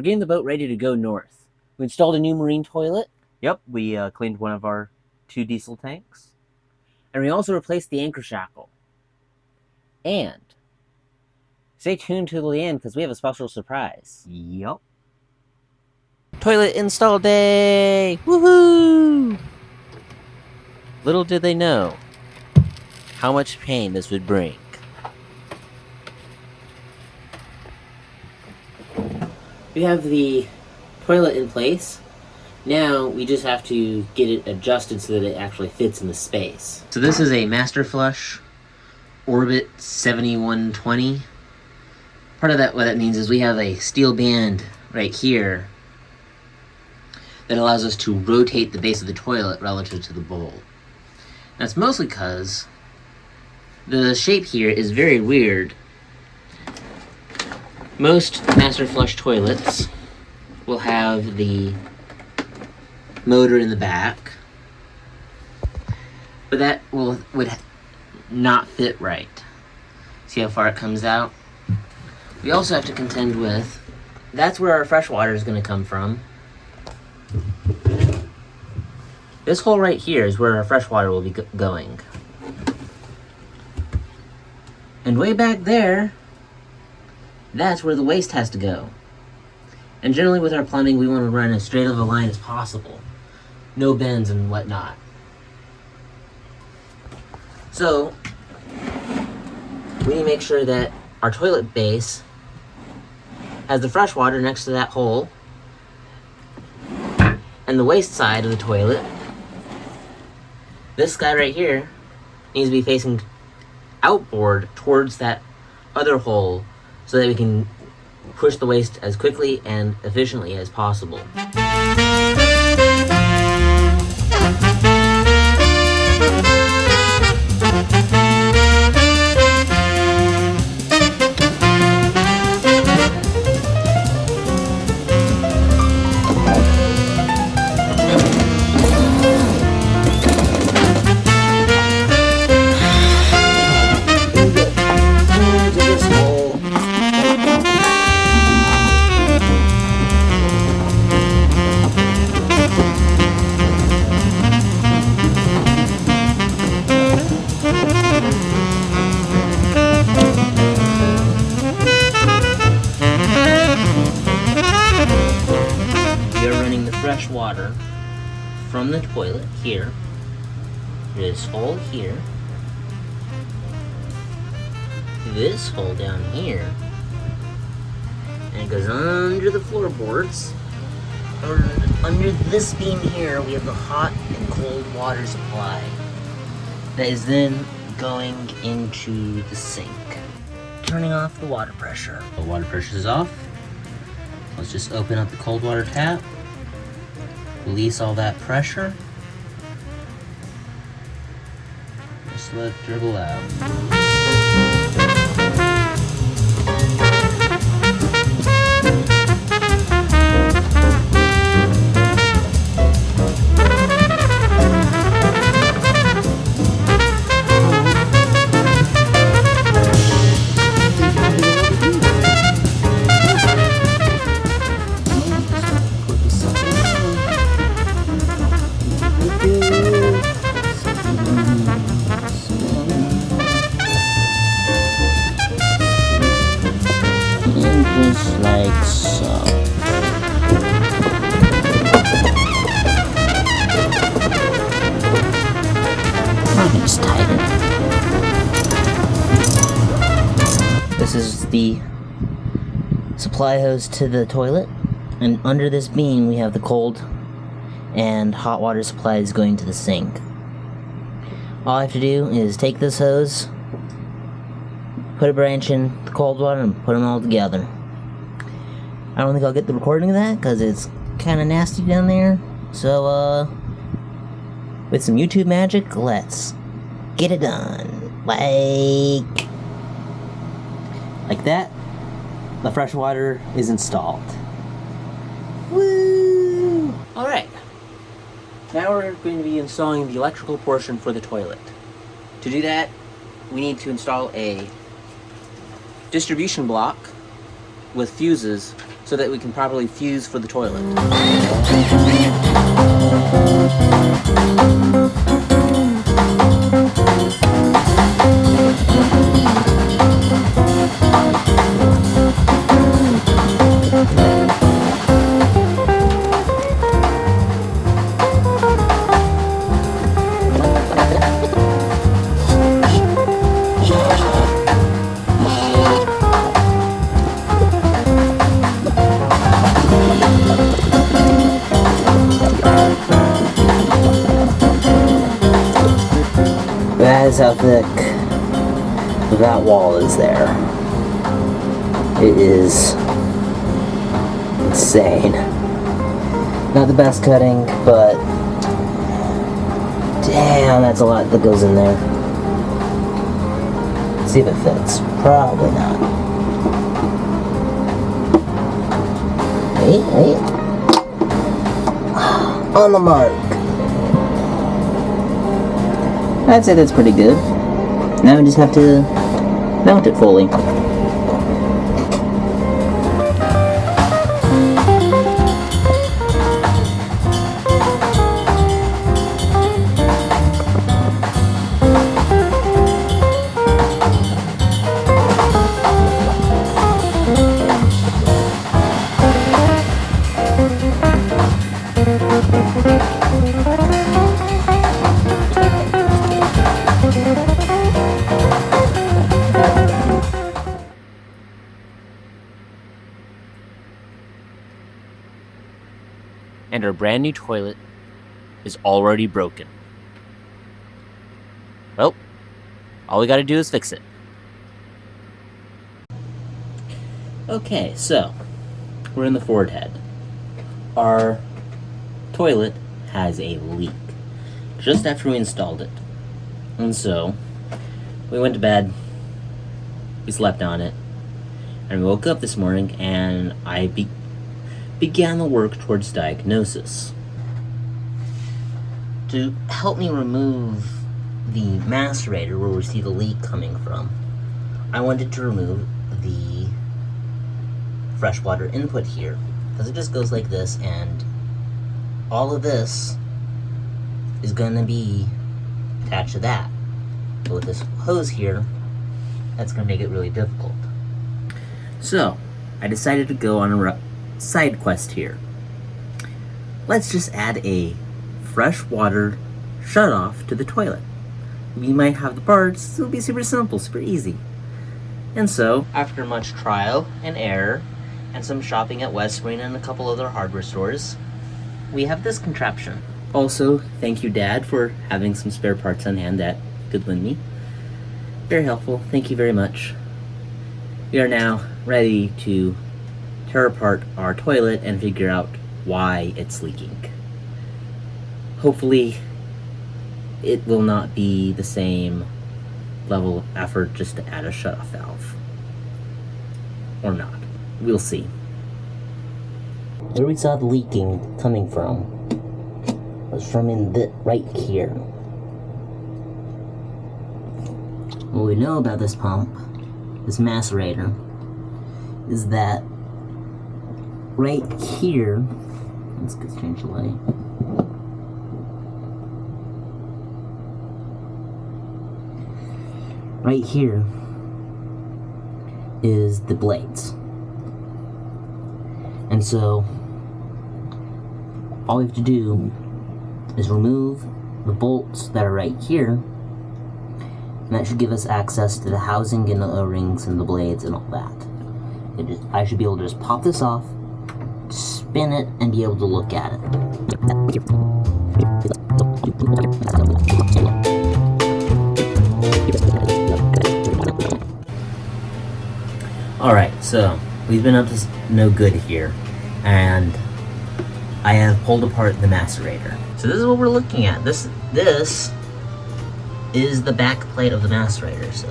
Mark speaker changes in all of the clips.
Speaker 1: we're getting the boat ready to go north. We installed a new marine toilet.
Speaker 2: Yep, we cleaned one of our 2 diesel tanks.
Speaker 1: And we also replaced the anchor shackle. And stay tuned to the end because we have a special surprise.
Speaker 2: Yep.
Speaker 1: Toilet install day! Woohoo! Little did they know how much pain this would bring. We have the toilet in place. Now we just have to get it adjusted so that it actually fits in the space. So this is a Master Flush Orbit 7120. Part of that, what that means is we have a steel band right here that allows us to rotate the base of the toilet relative to the bowl. That's mostly because the shape here is very weird. Most Master Flush toilets will have the motor in the back, but that would not fit right. See how far it comes out? We also have to contend with, that's where our fresh water is going to come from. This hole right here is where our fresh water will be going. And way back there, that's where the waste has to go. And generally with our plumbing, we want to run as straight of a line as possible. No bends and whatnot. So, we need to make sure that our toilet base has the fresh water next to that hole, and the waste side of the toilet, this guy right here, needs to be facing outboard towards that other hole so that we can push the waste as quickly and efficiently as possible. Fresh water from the toilet here, this hole here, this hole down here, and it goes under the floorboards. Under this beam here, we have the hot and cold water supply that is then going into the sink. Turning off the water pressure. The water pressure is off. Let's just open up the cold water tap. Release all that pressure. Just let it dribble out. Just like so. It's tighter. This is the supply hose to the toilet, and under this beam we have the cold and hot water supplies going to the sink. All I have to do is take this hose, put a branch in the cold water, and put them all together. I don't think I'll get the recording of that because it's kind of nasty down there. So, with some YouTube magic, let's get it done. Like that, the fresh water is installed. Woo! Alright. Now we're going to be installing the electrical portion for the toilet. To do that, we need to install a distribution block with fuses
Speaker 2: so that we can properly fuse for the toilet.
Speaker 1: That is how thick that wall is there. It is insane. Not the best cutting, but damn, that's a lot that goes in there. Let's see if it fits. Probably not. Wait. On the mark. I'd say that's pretty good. Now we just have to mount it fully.
Speaker 2: And our brand new toilet is already broken. Well, all we gotta do is fix it. Okay, so we're in the forward head. Our toilet has a leak just after we installed it. And so we went to bed, we slept on it, and we woke up this morning and I began the work towards diagnosis. To help me remove the macerator where we see the leak coming from, I wanted to remove the freshwater input here, because it just goes like this, and all of this is going to be attached to that. But with this hose here, that's going to make it really difficult. So I decided to go on a side quest here. Let's just add a freshwater shutoff to the toilet. We might have the parts, so it'll be super simple, super easy. And so, after much trial and error, and some shopping at West Spring and a couple other hardware stores, we have this contraption. Also, thank you, Dad, for having some spare parts on hand that you could lend me. Very helpful, thank you very much. We are now ready to tear apart our toilet and figure out why it's leaking. Hopefully, it will not be the same level of effort just to add a shutoff valve. Or not. We'll see.
Speaker 1: Where we saw the leaking coming from was from right here. What we know about this pump, this macerator, is that right here, let's change the light. Right here is the blades. And so all we have to do is remove the bolts that are right here, and that should give us access to the housing and the O-rings and the blades and all that. I should be able to just pop this off, spin it, and be able to look at it. Alright, so we've been up to no good here, and I have pulled apart the macerator. So this is what we're looking at. This is the back plate of the macerator. So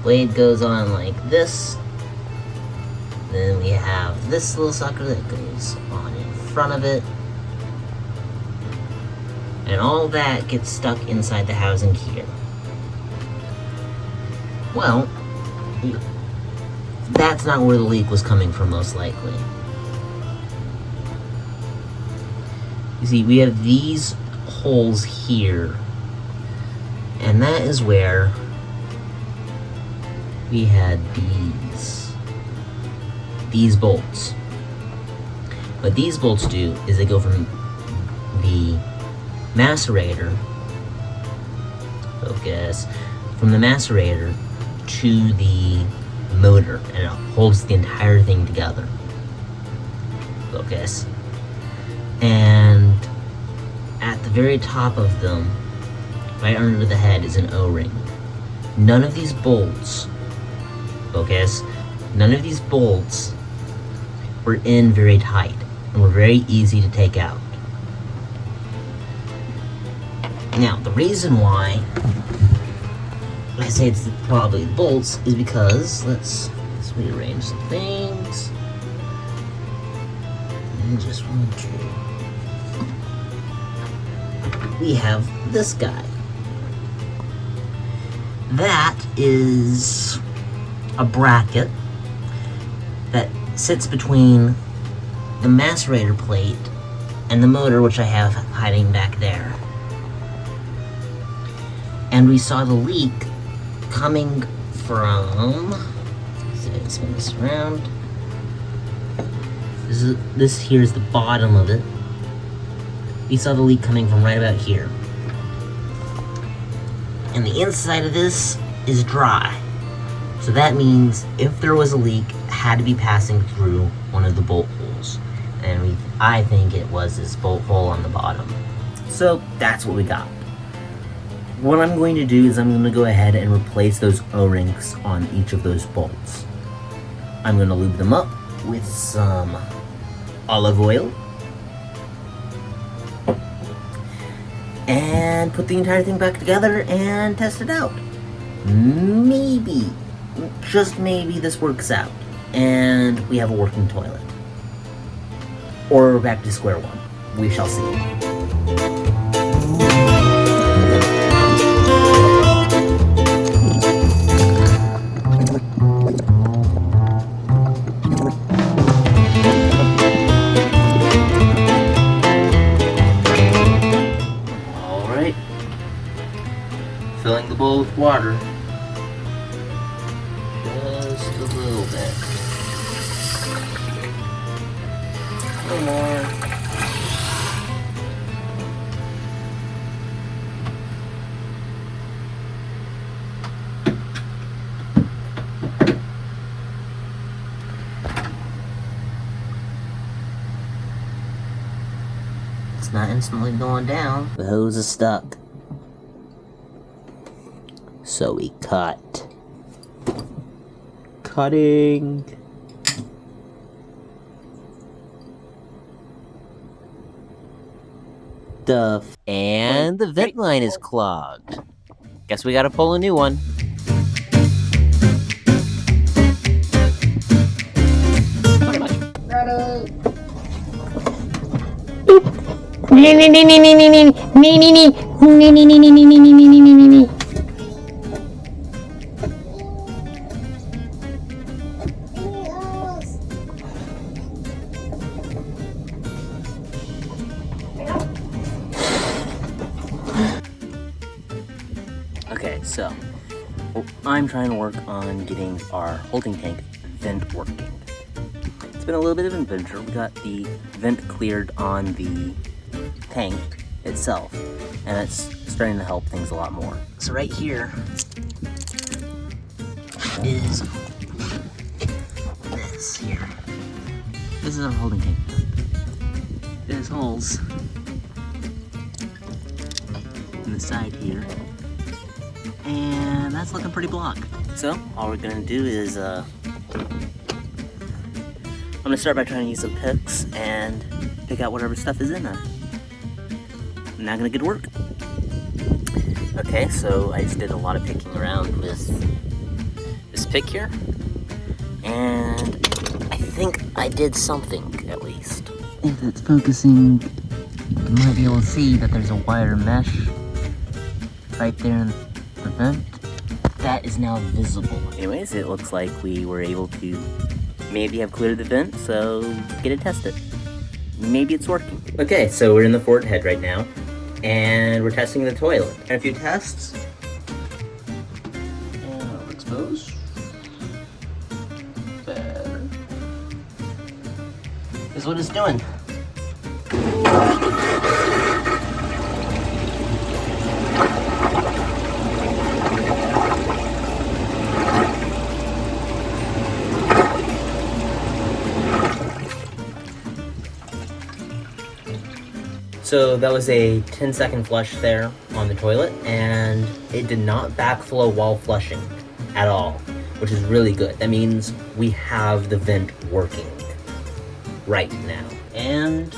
Speaker 1: blade goes on like this. Then we have this little sucker that goes on in front of it. And all that gets stuck inside the housing here. Well,
Speaker 2: that's not where the leak was coming from, most likely. You see, we have these holes here, and that is where we had these bolts. What these bolts do is they go from the macerator, from the macerator to the motor, and it holds the entire thing together. Focus. And at the very top of them, right under the head, is an O-ring. None of these bolts, none of these bolts were in very tight and were very easy to take out. Now, the reason why I say it's probably the bolts is because, let's rearrange some things. And just want to... we have this guy. That is a bracket that sits between the macerator plate and the motor, which I have hiding back there. And we saw the leak coming from... let's spin this around. This here is the bottom of it. We saw the leak coming from right about here. And the inside of this is dry. So that means if there was a leak, it had to be passing through one of the bolt holes. And I think it was this bolt hole on the bottom. So that's what we got. What I'm going to do is I'm going to go ahead and replace those O-rings on each of those bolts. I'm going to lube them up with some olive oil. And put the entire thing back together and test it out. Maybe, just maybe, this works out and we have a working toilet. Or we're back to square one. We shall see. Filling the bowl with water. Just a little bit. A little more. It's not instantly going down. The hose is stuck. So we cut. Cutting. Stuff. And the vent line is clogged. Guess we gotta pull a new one. Very much. Okay, so I'm trying to work on getting our holding tank vent working. It's been a little bit of an adventure. We got the vent cleared on the tank itself, and it's starting to help things a lot more. So right here is this here. This is our holding tank. There's holes in the side here. And that's looking pretty blocked. So, all we're gonna do is, I'm gonna start by trying to use some picks and pick out whatever stuff is in there. I'm not gonna get to work. Okay, so I just did a lot of picking around with this pick here. And I think I did something, at least. If it's focusing, you might be able to see that there's a wire mesh right there in the vent.
Speaker 1: that is now visible. Anyways, it looks like we were able to maybe have cleared the vent, so get it tested. Maybe it's working. Okay, so we're in the fort head right now, and we're testing the toilet. And a few tests. And expose. Better. This is what it's doing. So that was a 10-second flush there on the toilet, and it did not backflow while flushing at all, which is really good. That means we have the vent working right now, and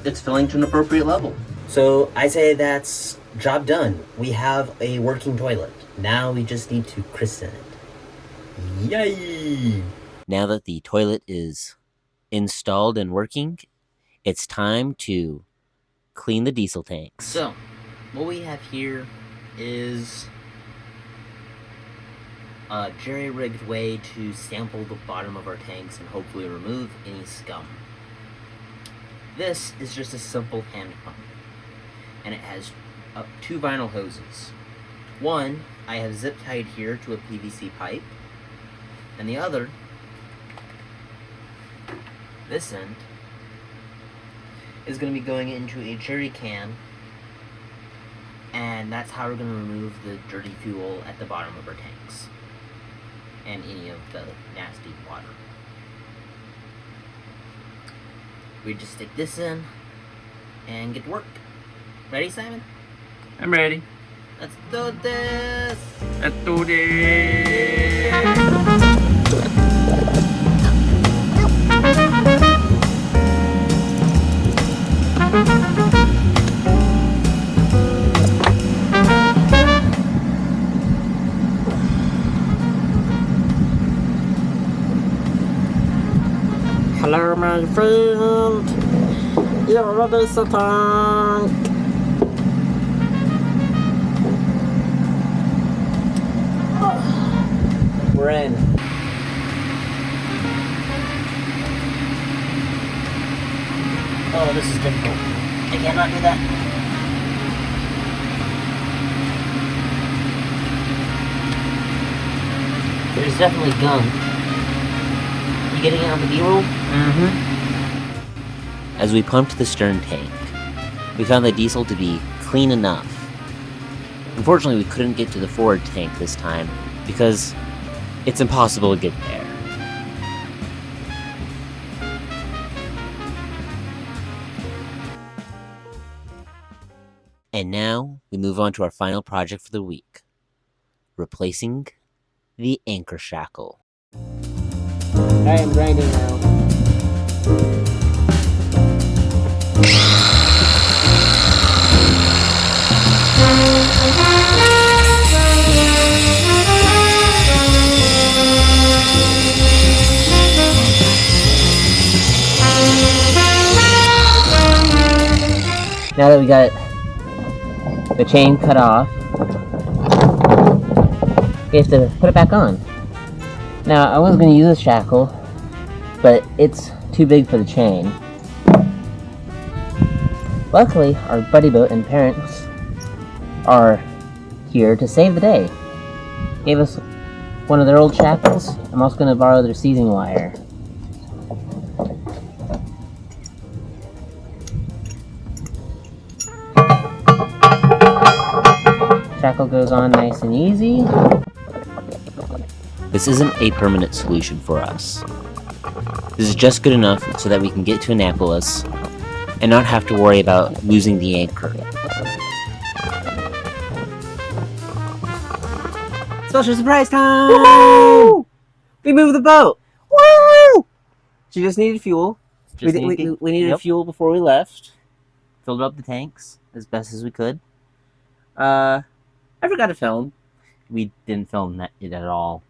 Speaker 1: it's filling to an appropriate level. So I say that's job done. We have a working toilet. Now we just need to christen it. Yay! Now that the toilet is installed and working, it's time to clean the diesel tanks. So, what we have here is a jerry-rigged way to sample the bottom of our tanks and hopefully remove any scum. This is just a simple hand pump, and it has two vinyl hoses. One I have zip-tied here to a PVC pipe, and the other, this end, is going to be going into a jerry can, and that's how we're going to remove the dirty fuel at the bottom of our tanks and any of the nasty water. We just stick this in and get to work. Ready, Simon?
Speaker 3: I'm ready.
Speaker 1: Let's do this!
Speaker 3: Let's do this!
Speaker 1: Hello, my friend. You're a diesel tank. We're in. Oh, this is difficult. I cannot do that. There's definitely gum. You getting it on the B-roll? Mm-hmm. As we pumped the stern tank, we found the diesel to be clean enough. Unfortunately, we couldn't get to the forward tank this time because it's impossible to get there. And now, we move on to our final project for the week. Replacing the anchor shackle. I am grinding now. Now that we got the chain cut off, we have to put it back on. Now, I was going to use a shackle, but it's too big for the chain. Luckily, our buddy boat and parents are here to save the day. Gave us one of their old shackles. I'm also going to borrow their seizing wire. Shackle goes on nice and easy. This isn't a permanent solution for us. This is just good enough so that we can get to Annapolis and not have to worry about losing the anchor. Special surprise time! Woo-hoo! We moved the boat! Woo! She just needed fuel. We needed fuel before we left. Filled up the tanks as best as we could. I forgot to film. We didn't film it at all.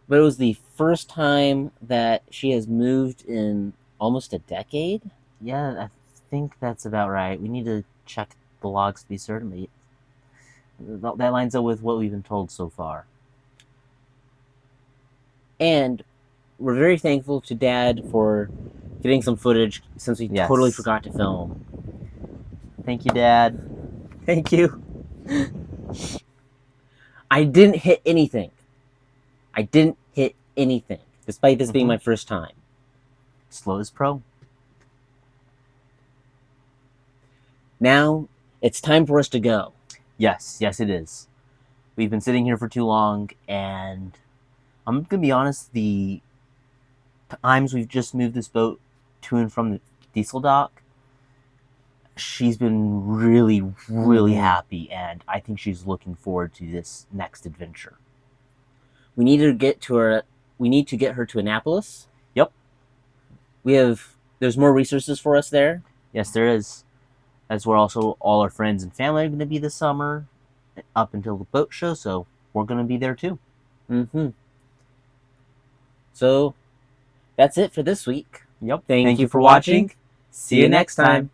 Speaker 1: But it was the first time that she has moved in almost a decade. Yeah, I think that's about right. We need to check the logs to be certain.
Speaker 2: That lines up with what we've been told so far.
Speaker 4: And we're very thankful to Dad for getting some footage since we
Speaker 2: Yes.
Speaker 4: totally forgot to film.
Speaker 2: Thank you, Dad.
Speaker 4: Thank you. I didn't hit anything. Despite this being my first time.
Speaker 2: Slow as pro.
Speaker 4: Now, it's time for us to go.
Speaker 2: Yes, it is. We've been sitting here for too long, and I'm gonna be honest, the times we've just moved this boat to and from the diesel dock, she's been really, really happy, and I think she's looking forward to this next adventure.
Speaker 4: We need to get her to Annapolis.
Speaker 2: Yep.
Speaker 4: There's more resources for us there.
Speaker 2: Yes, there is. That's where also all our friends and family are going to be this summer, up until the boat show, so we're going to be there too.
Speaker 4: So, that's it for this week.
Speaker 2: Yep.
Speaker 4: Thank you for watching. See you next time.